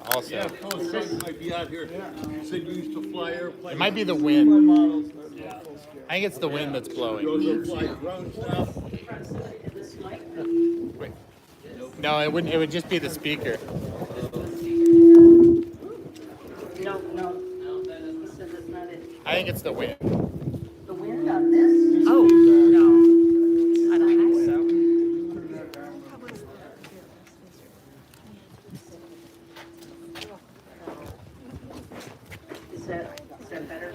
also. Yeah, oh, so you might be out here. You said you used to fly airplanes. It might be the wind. Models. I think it's the wind that's blowing. You also fly drones now. Wait. No, it wouldn't. It would just be the speaker. No, he said that's not it. I think it's the wind. The wind on this? Oh, no. I don't think so. Is that better?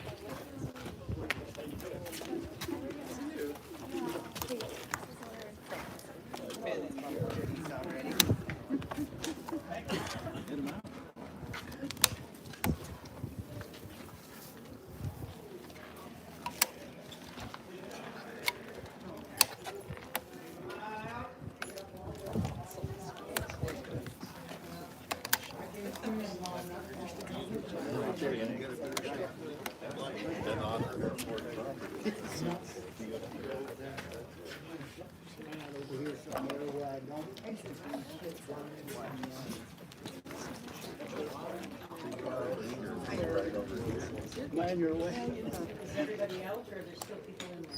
Land your way. Is everybody out or are there still people in there?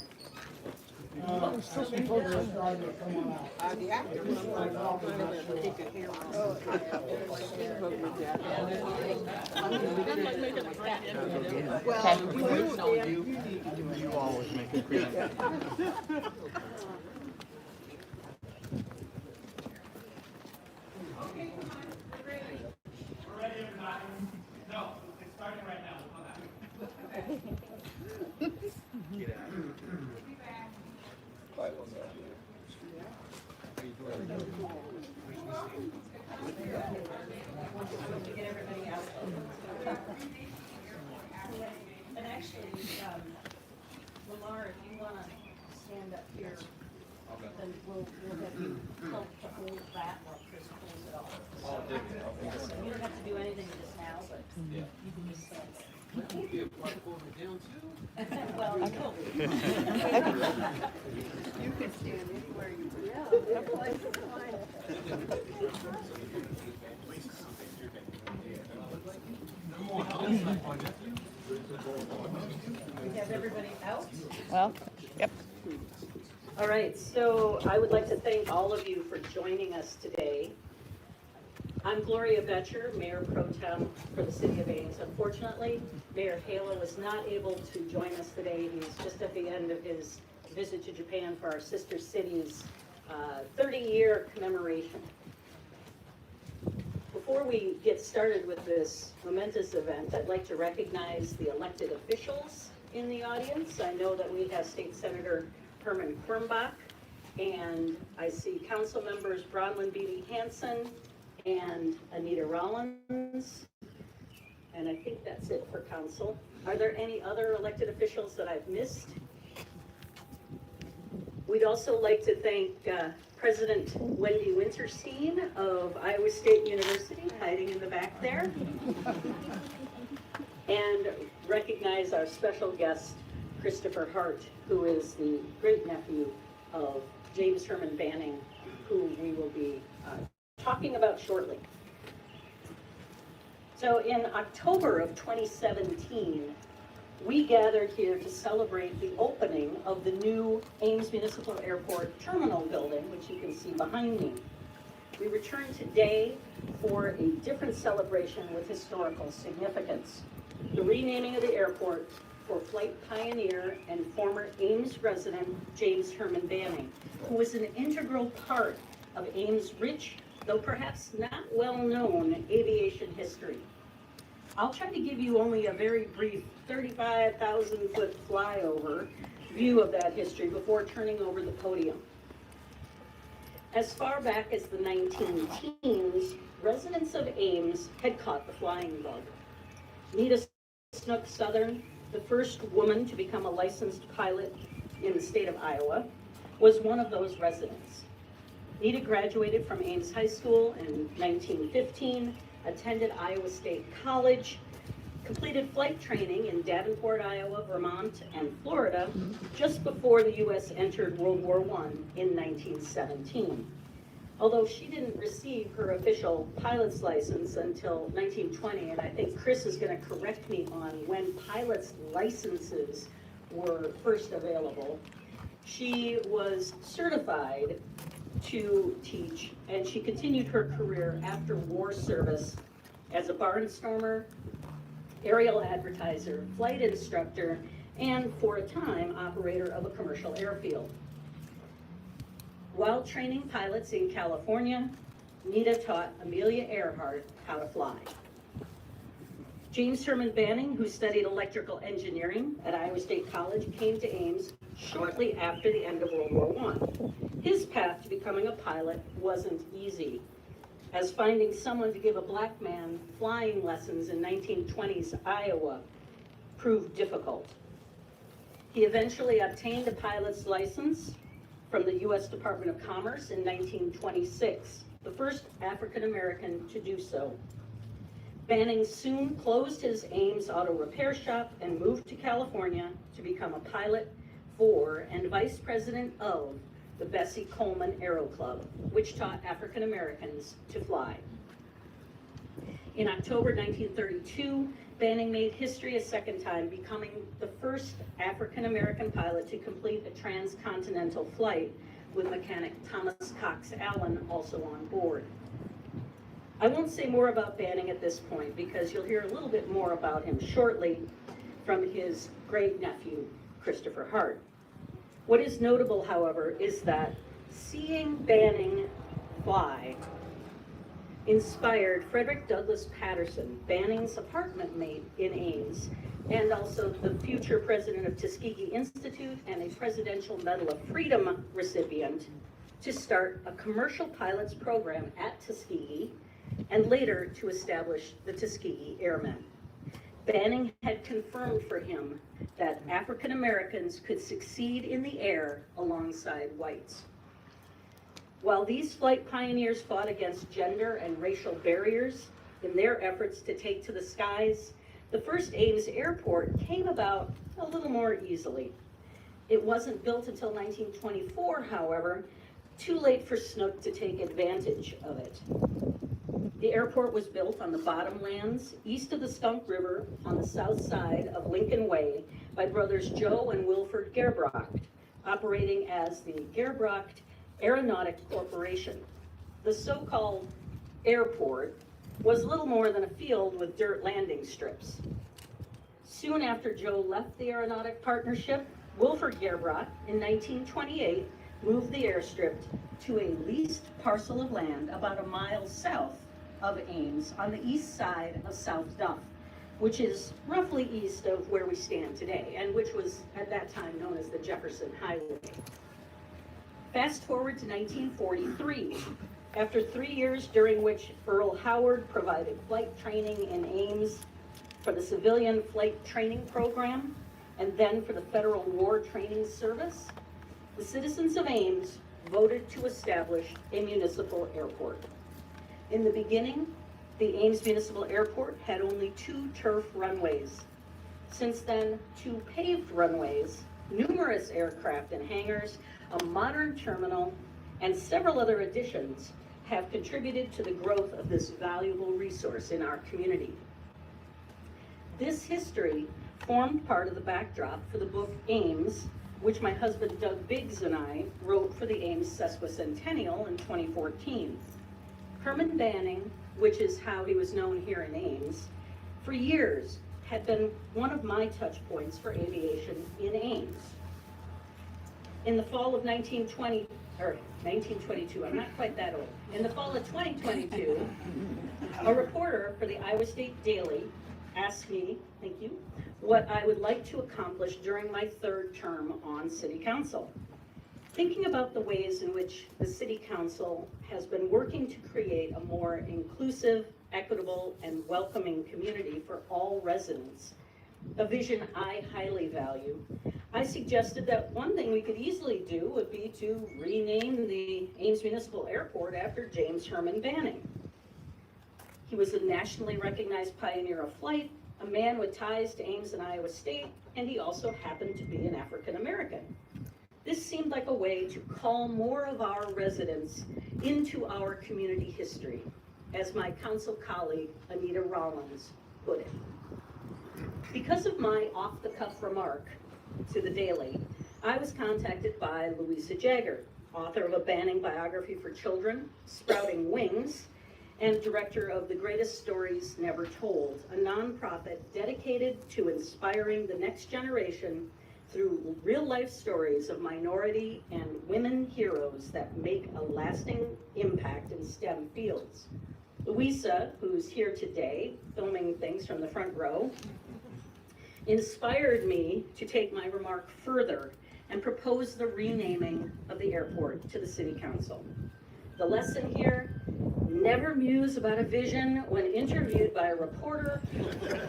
Still some folks are starting to come on out. The actor was like, oh, I'm going to take a hair Well, we will tell you. You always make it creepy. Get everybody out. And actually, Lamar, if you want to stand up here, then we'll have you help to hold that while Chris pulls it off. So you don't have to do anything just now, but you can just stand there. Well, no. You can stand anywhere you want. Yeah, that place is fine. We have everybody out? Well, yep. All right, so I would like to thank all of you for joining us today. I'm Gloria Betcher, Mayor Pro Tem for the City of Ames. Unfortunately, Mayor Halo was not able to join us today. He's just at the end of his visit to Japan for our sister city's 30-year commemoration. Before we get started with this momentous event, I'd like to recognize the elected officials in the audience. I know that we have State Senator Herman and I see Council Members Bronwyn Beatty Hansen and Anita Rollins. And I think that's it for council. Are there any other elected officials that I've missed? We'd also like to thank President Wendy Winterstein of Iowa State University, hiding in the back there. And recognize our special guest, Christopher Hart, who is the great-nephew of James Herman Banning, who we will be talking about shortly. So in October of 2017, we gathered here to celebrate the opening of the new Ames Municipal Airport Terminal building, which you can see behind me. We return today for a different celebration with historical significance. The renaming of the airport for flight pioneer and former Ames resident James Herman Banning, who was an integral part of Ames' rich, though perhaps not well-known, aviation history. I'll try to give you only a very brief 35,000-foot flyover view of that history before turning over the podium. As far back as the 19-teens, residents of Ames had caught the flying bug. Nita Snook Southern, the first woman to become a licensed pilot in the state of Iowa, was one of those residents. Nita graduated from Ames High School in 1915, attended Iowa State College, completed flight training in Davenport, Iowa, Vermont, and Florida just before the U.S. entered World War I in 1917. although she didn't receive her official pilot's license until 1920, and I think Chris is going to correct me on when pilot's licenses were first available. She was certified to teach, and she continued her career after war service as a barnstormer, aerial advertiser, flight instructor, and for a time, operator of a commercial airfield. While training pilots in California, Nita taught Amelia Earhart how to fly. James Herman Banning, who studied electrical engineering at Iowa State College, came to Ames shortly after the end of World War I. His path to becoming a pilot wasn't easy, as finding someone to give a black man flying lessons in 1920s Iowa proved difficult. He eventually obtained a pilot's license from the U.S. Department of Commerce in 1926, the first African American to do so. Banning soon closed his Ames auto repair shop and moved to California to become a pilot for and vice president of the Bessie Coleman Aero Club, which taught African Americans to fly. In October 1932, Banning made history a second time, becoming the first African American pilot to complete a transcontinental flight with mechanic Thomas Cox Allen also on board. I won't say more about Banning at this point because you'll hear a little bit more about him shortly from his great nephew, Christopher Hart. What is notable, however, is that seeing Banning fly inspired Frederick Douglass Patterson, Banning's apartment mate in Ames, and also the future president of Tuskegee Institute and a Presidential Medal of Freedom recipient, to start a commercial pilots program at Tuskegee, and later to establish the Tuskegee Airmen. Banning had confirmed for him that African Americans could succeed in the air alongside whites. While these flight pioneers fought against gender and racial barriers in their efforts to take to the skies, the first Ames airport came about a little more easily. It wasn't built until 1924, however, too late for Snook to take advantage of it. The airport was built on the bottomlands east of the Skunk River on the south side of Lincoln Way by brothers Joe and Wilford Gerbrocht, operating as the Gerbrocht Aeronautic Corporation. The so-called airport was little more than a field with dirt landing strips. Soon after Joe left the aeronautic partnership, Wilford Gerbrocht in 1928 moved the airstrip to a leased parcel of land about a mile south of Ames on the east side of South Duff, which is roughly east of where we stand today, and which was at that time known as the Jefferson Highway. Fast forward to 1943. After 3 years during which Earl Howard provided flight training in Ames for the Civilian Flight Training Program and then for the Federal War Training Service, the citizens of Ames voted to establish a municipal airport. In the beginning, the Ames Municipal Airport had only 2 turf runways. Since then, 2 paved runways, numerous aircraft and hangars, a modern terminal, and several other additions have contributed to the growth of this valuable resource in our community. This history formed part of the backdrop for the book Ames, which my husband Doug Biggs and I wrote for the Ames Sesquicentennial in 2014. Herman Banning, which is how he was known here in Ames, for years had been one of my touch points for aviation in Ames. In the fall of 1922, I'm not quite that old. In the fall of 2022, a reporter for the Iowa State Daily asked me, thank you, what I would like to accomplish during my 3rd term on City Council. Thinking about the ways in which the City Council has been working to create a more inclusive, equitable, and welcoming community for all residents, a vision I highly value, I suggested that one thing we could easily do would be to rename the Ames Municipal Airport after James Herman Banning. He was a nationally recognized pioneer of flight, a man with ties to Ames and Iowa State, and he also happened to be an African American. This seemed like a way to call more of our residents into our community history, as my council colleague Anita Rollins put it. Because of my off-the-cuff remark to the Daily, I was contacted by Louisa Jagger, author of a Banning biography for children, Sprouting Wings, and director of The Greatest Stories Never Told, a nonprofit dedicated to inspiring the next generation through real-life stories of minority and women heroes that make a lasting impact in STEM fields. Louisa, who's here today, filming things from the front row, inspired me to take my remark further and propose the renaming of the airport to the City Council. The lesson here: never muse about a vision when interviewed by a reporter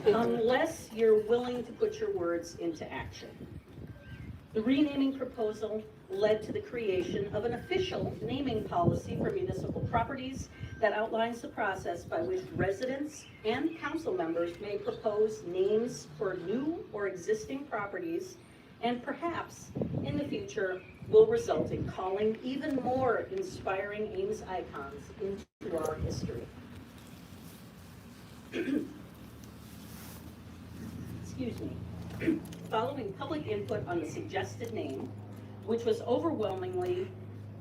unless you're willing to put your words into action. The renaming proposal led to the creation of an official naming policy for municipal properties that outlines the process by which residents and council members may propose names for new or existing properties, and perhaps in the future will result in calling even more inspiring Ames icons into our history. Excuse me. Following public input on the suggested name, which was overwhelmingly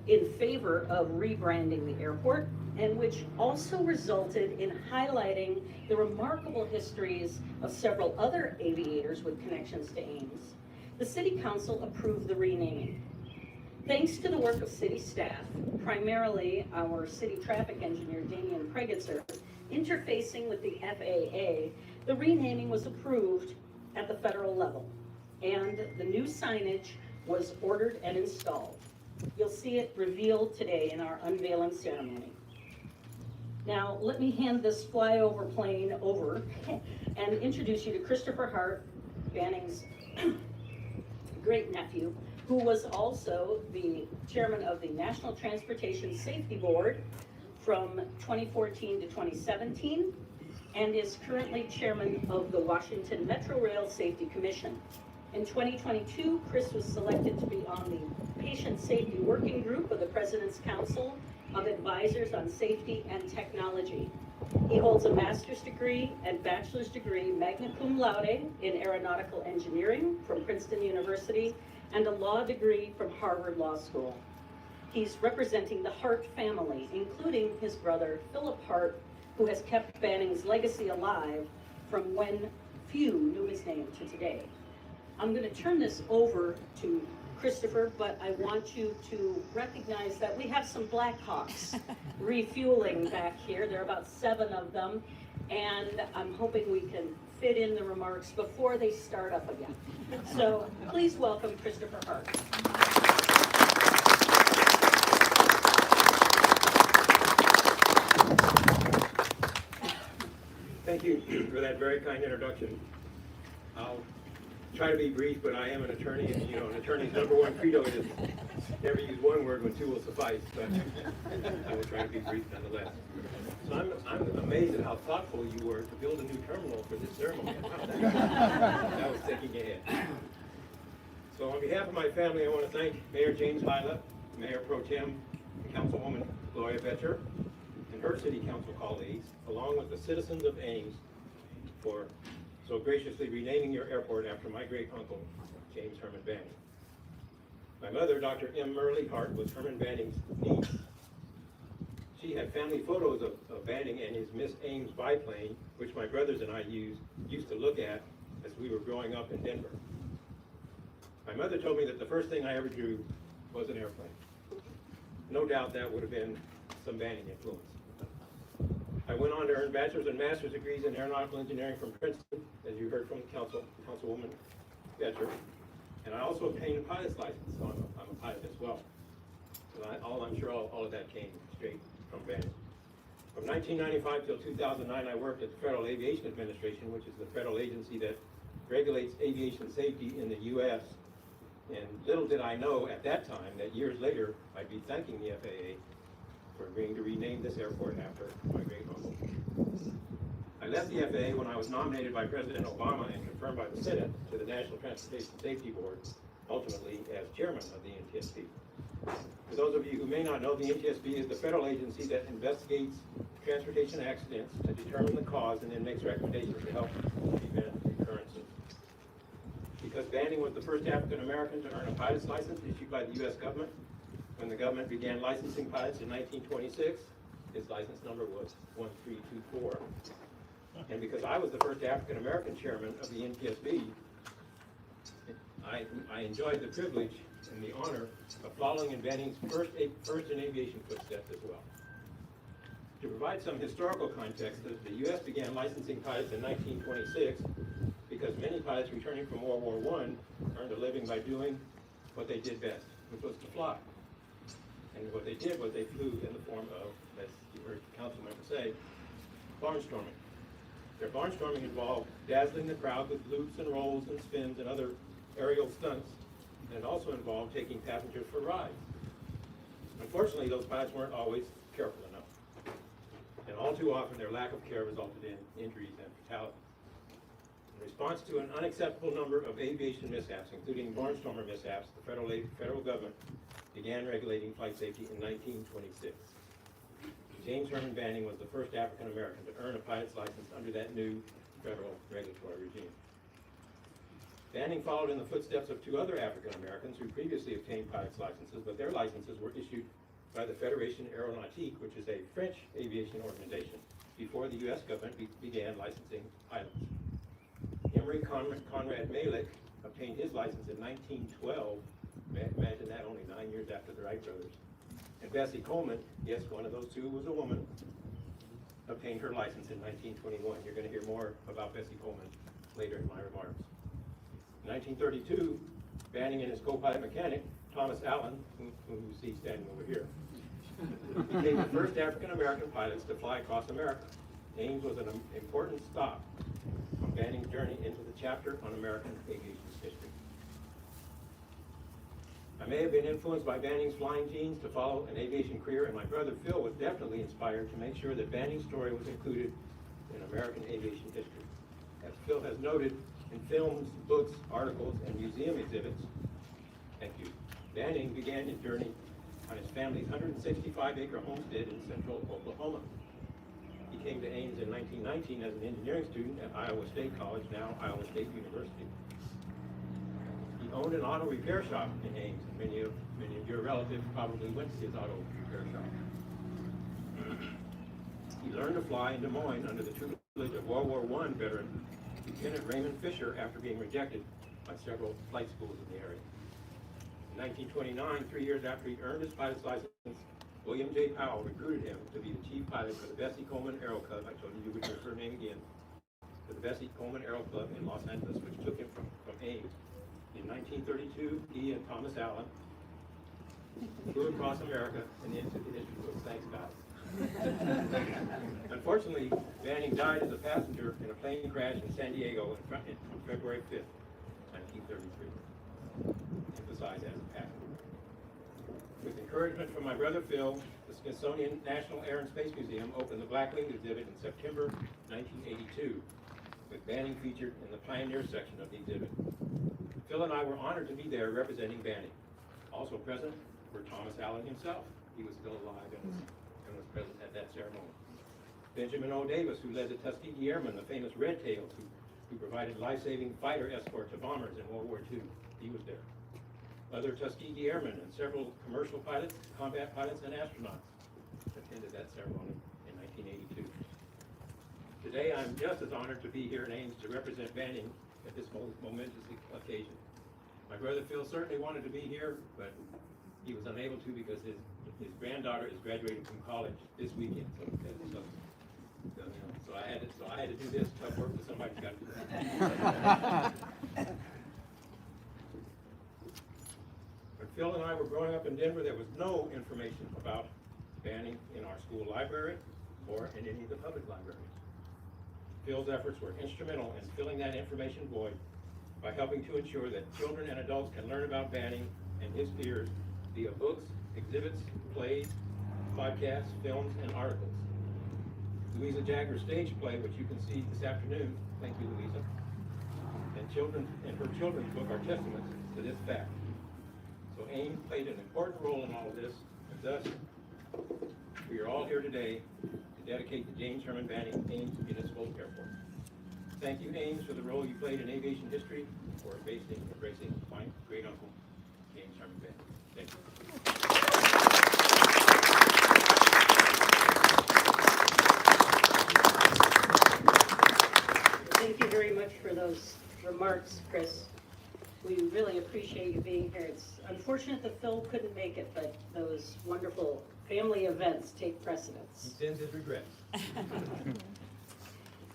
in favor of rebranding the airport, and which also resulted in highlighting the remarkable histories of several other aviators with connections to Ames, the City Council approved the renaming. Thanks to the work of city staff, primarily our city traffic engineer, Damian Pregitzer, interfacing with the FAA, the renaming was approved at the federal level, and the new signage was ordered and installed. You'll see it revealed today in our unveiling ceremony. Now, let me hand this flyover plane over and introduce you to Christopher Hart, Banning's great nephew, who was also the chairman of the National Transportation Safety Board from 2014 to 2017, and is currently chairman of the Washington Metro Rail Safety Commission. In 2022, Chris was selected to be on the Patient Safety Working Group of the President's Council of Advisors on Safety and Technology. He holds a master's degree and bachelor's degree magna cum laude in aeronautical engineering from Princeton University and a law degree from Harvard Law School. He's representing the Hart family, including his brother Philip Hart, who has kept Banning's legacy alive from when few knew his name to today. I'm going to turn this over to Christopher, but I want you to recognize that we have some Blackhawks refueling back here. There are about 7 of them, and I'm hoping we can fit in the remarks before they start up again. So please welcome Christopher Hart. Thank you for that very kind introduction. I'll try to be brief, but I am an attorney, and an attorney's #1 credo is never use one word when 2 will suffice, but I will try to be brief nonetheless. So I'm amazed at how thoughtful you were to build a new terminal for this ceremony. That was thinking ahead. So on behalf of my family, I want to thank Mayor James Hyla, Mayor Pro Tem, and Councilwoman Gloria Betcher, and her city council colleagues, along with the citizens of Ames, for so graciously renaming your airport after my great uncle, James Herman Banning. My mother, Dr. M. Merle Hart, was Herman Banning's niece. She had family photos of Banning and his Miss Ames biplane, which my brothers and I used to look at as we were growing up in Denver. My mother told me that the first thing I ever drew was an airplane. No doubt that would have been some Banning influence. I went on to earn bachelor's and master's degrees in aeronautical engineering from Princeton, as you heard from Councilwoman Betcher, and I also obtained a pilot's license, so I'm a pilot as well. So I'm sure all of that came straight from Banning. From 1995 till 2009, I worked at the Federal Aviation Administration, which is the federal agency that regulates aviation safety in the U.S. And little did I know at that time that years later I'd be thanking the FAA for agreeing to rename this airport after my great uncle. I left the FAA when I was nominated by President Obama and confirmed by the Senate to the National Transportation Safety Board, ultimately as chairman of the NTSB. For those of you who may not know, the NTSB is the federal agency that investigates transportation accidents to determine the cause and then makes recommendations to help prevent recurrences. Because Banning was the first African American to earn a pilot's license issued by the U.S. government, when the government began licensing pilots in 1926, his license number was 1324. And because I was the first African American chairman of the NTSB, I enjoyed the privilege and the honor of following in Banning's first in aviation footsteps as well. To provide some historical context, the U.S. began licensing pilots in 1926 because many pilots returning from World War I earned a living by doing what they did best, which was to fly. And what they did was they flew in the form of, as you heard the council member say, barnstorming. Their barnstorming involved dazzling the crowd with loops and rolls and spins and other aerial stunts, and it also involved taking passengers for rides. Unfortunately, those pilots weren't always careful enough, and all too often their lack of care resulted in injuries and fatalities. In response to an unacceptable number of aviation mishaps, including barnstormer mishaps, the federal government began regulating flight safety in 1926. James Herman Banning was the first African American to earn a pilot's license under that new federal regulatory regime. Banning followed in the footsteps of two other African Americans who previously obtained pilot's licenses, but their licenses were issued by the Fédération Aéronautique, which is a French aviation organization, before the U.S. government began licensing pilots. Emery Conrad Malick obtained his license in 1912. Imagine that, only 9 years after the Wright brothers. And Bessie Coleman, yes, one of those two was a woman, obtained her license in 1921. You're going to hear more about Bessie Coleman later in my remarks. In 1932, Banning and his co-pilot mechanic, Thomas Allen, who you see standing over here, became the first African-American pilots to fly across America. Ames was an important stop on Banning's journey into the chapter on American aviation history. I may have been influenced by Banning's flying genes to follow an aviation career, and my brother Phil was definitely inspired to make sure that Banning's story was included in American aviation history. As Phil has noted in films, books, articles, and museum exhibits, thank you, Banning began his journey on his family's 165-acre homestead in central Oklahoma. He came to Ames in 1919 as an engineering student at Iowa State College, now Iowa State University. He owned an auto repair shop in Ames, and many of your relatives probably went to his auto repair shop. He learned to fly in Des Moines under the tutelage of World War I veteran Lieutenant Raymond Fisher after being rejected by several flight schools in the area. In 1929, 3 years after he earned his pilot's license, William J. Powell recruited him to be the chief pilot for the Bessie Coleman Aero Club. I told you would hear her name again. For the Bessie Coleman Aero Club in Los Angeles, which took him from Ames. In 1932, he and Thomas Allen flew across America and into the history books. Thanks, guys. Unfortunately, Banning died as a passenger in a plane crash in San Diego on February 5th, 1933. Emphasize as a passenger. With encouragement from my brother Phil, the Smithsonian National Air and Space Museum opened the Black Wing exhibit in September 1982, with Banning featured in the Pioneer section of the exhibit. Phil and I were honored to be there representing Banning. Also present were Thomas Allen himself. He was still alive and was present at that ceremony. Benjamin O. Davis, who led the Tuskegee Airmen, the famous Red Tails, who provided life-saving fighter escort to bombers in World War II. He was there. Other Tuskegee Airmen and several commercial pilots, combat pilots, and astronauts attended that ceremony in 1982. Today, I'm just as honored to be here in Ames to represent Banning at this momentous occasion. My brother Phil certainly wanted to be here, but he was unable to because his granddaughter is graduating from college this weekend. So I had to do this tough work, but somebody's got to do that. When Phil and I were growing up in Denver, there was no information about Banning in our school library or in any of the public libraries. Phil's efforts were instrumental in filling that information void by helping to ensure that children and adults can learn about Banning and his peers via books, exhibits, plays, podcasts, films, and articles. Louisa Jagger's stage play, which you can see this afternoon, thank you, Louisa, and her children's book are testaments to this fact. So So Ames played an important role in all of this, and thus, we are all here today to dedicate the James Herman Banning Ames Municipal Airport. Thank you, Ames, for the role you played in aviation history, for embracing my great uncle, James Herman Banning. Thank you. Thank you very much for those remarks, Chris. We really appreciate you being here. It's unfortunate that Phil couldn't make it, but those wonderful family events take He precedence. sends his regrets.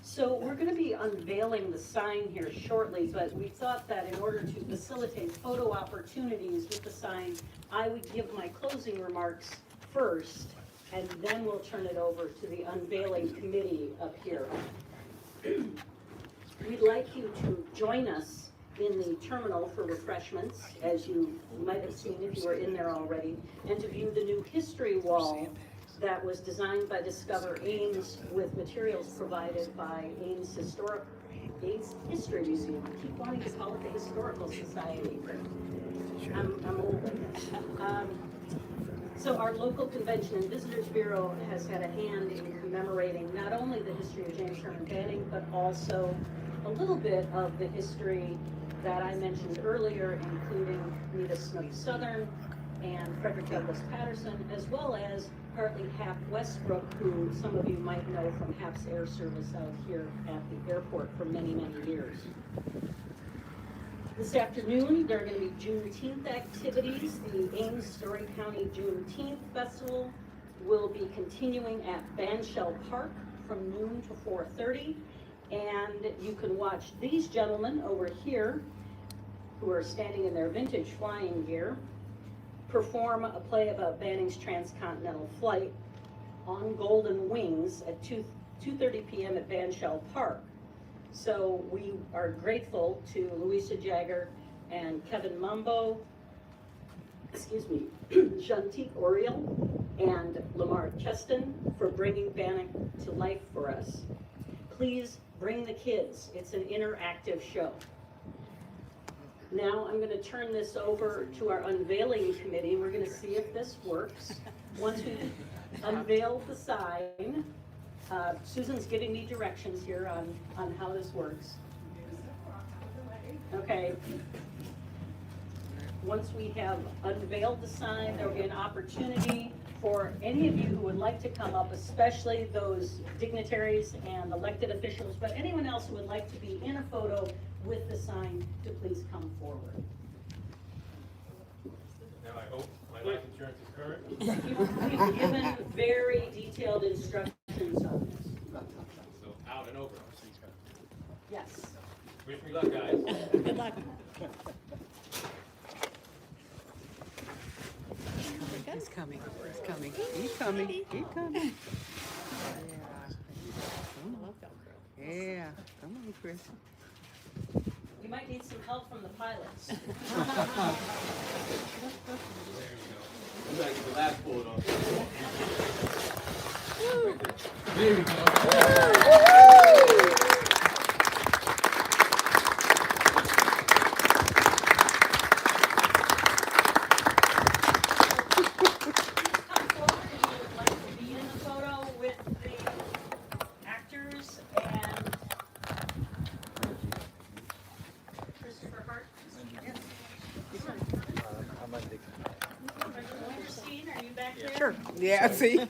So we're going to be unveiling the sign here shortly, but we thought that in order to facilitate photo opportunities with the sign, I would give my closing remarks first, and then we'll turn it over to the unveiling committee up here. We'd like you to join us in the terminal for refreshments, as you might have seen if you were in there already, and to view the new history wall that was designed by Discover Ames with materials provided by Ames History Museum. I keep wanting to call it the Historical Society, but I'm old, I guess. So our local Convention and Visitors Bureau has had a hand in commemorating not only the history of James Herman Banning, but also a little bit of the history that I mentioned earlier, including Nita Snook Southern and Frederick Douglass Patterson, as well as Hartley Hap Westbrook, who some of you might know from Hap's Air Service out here at the airport for many, many years. This afternoon, there are going to be Juneteenth activities. The Ames Story County Juneteenth Festival will be continuing at Bandshell Park from noon to 4:30. And you can watch these gentlemen over here, who are standing in their vintage flying gear, perform a play about Banning's transcontinental flight on Golden Wings at 2:30 p.m. at Bandshell Park. So we are grateful to Louisa Jagger and Kevin Mambo, Shantique Oriel, and Lamar Cheston for bringing Banning to life for us. Please bring the kids. It's an interactive show. Now I'm going to turn this over to our unveiling committee. We're going to see if this works. Once we unveil the sign, Susan's giving me directions here on how this works. Okay. Once we have unveiled the sign, there will be an opportunity for any of you who would like to come up, especially those dignitaries and elected officials, but anyone else who would like to be in a photo with the sign, to please come forward. Now I hope my life insurance is current. We've given very detailed instructions on this. So out and over. Yes. Wish me luck, guys. Good luck. He's coming, he's coming, he's coming, he's coming. Yeah, come on, Chris. You might need some help from the pilots. You gotta get the last bullet on. Sure. Yeah, see?